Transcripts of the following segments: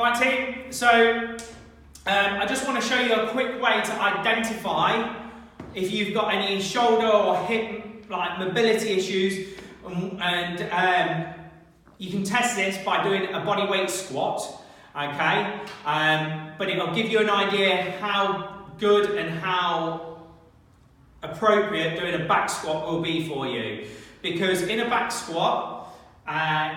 Right team, so I just want to show you a quick way to identify if you've got any shoulder or hip mobility issues, and you can test this by doing a body weight squat, okay? But it'll give you an idea how good and how appropriate doing a back squat will be for you. Because in a back squat,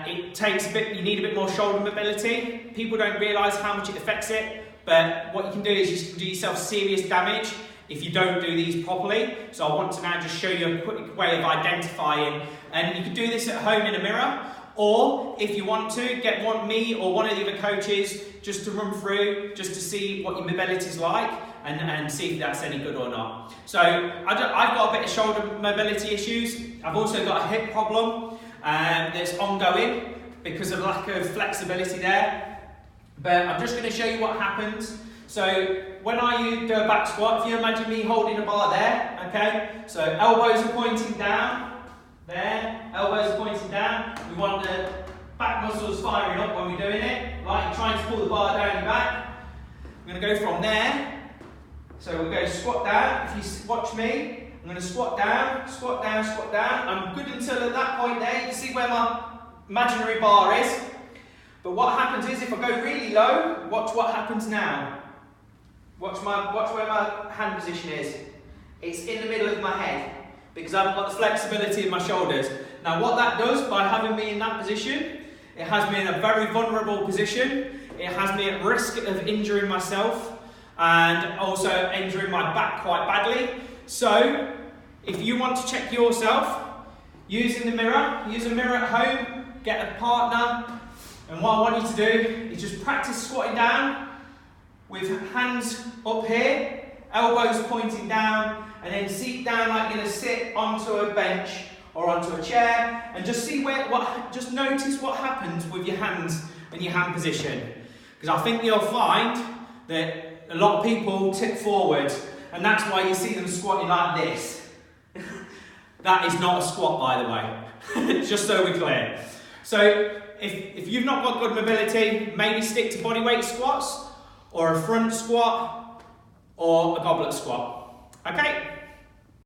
it takes you need a bit more shoulder mobility. People don't realise how much it affects it, but what you can do is you can do yourself serious damage if you don't do these properly. So I want to now just show you a quick way of identifying, and you can do this at home in a mirror, or if you want to, get me or one of the other coaches just to run through, just to see what your mobility is like, and see if that's any good or not. So I've got a bit of shoulder mobility issues. I've also got a hip problem that's ongoing because of lack of flexibility there. But I'm just going to show you what happens. So when I do a back squat, if you imagine me holding a bar there, okay? So elbows are pointing down, there, elbows are pointing down. We want the back muscles firing up when we're doing it, right? You're trying to pull the bar down your back. I'm going to go from there. So we'll go squat down. If you watch me, I'm going to squat down, squat down, squat down. I'm good until at that point there. You can see where my imaginary bar is. But what happens is if I go really low, watch what happens now. Watch where my hand position is. It's in the middle of my head because I haven't got the flexibility in my shoulders. Now what that does by having me in that position, it has me in a very vulnerable position. It has me at risk of injuring myself and also injuring my back quite badly. So if you want to check yourself, use a mirror at home, get a partner, and what I want you to do is just practice squatting down with hands up here, elbows pointing down, and then seat down like you're going to sit onto a bench or onto a chair, and just see just notice what happens with your hands and your hand position. Because I think you'll find that a lot of people tip forward, and that's why you see them squatting like this. That is not a squat, by the way, just so we're clear. So if you've not got good mobility, maybe stick to body weight squats, or a front squat, or a goblet squat. Okay?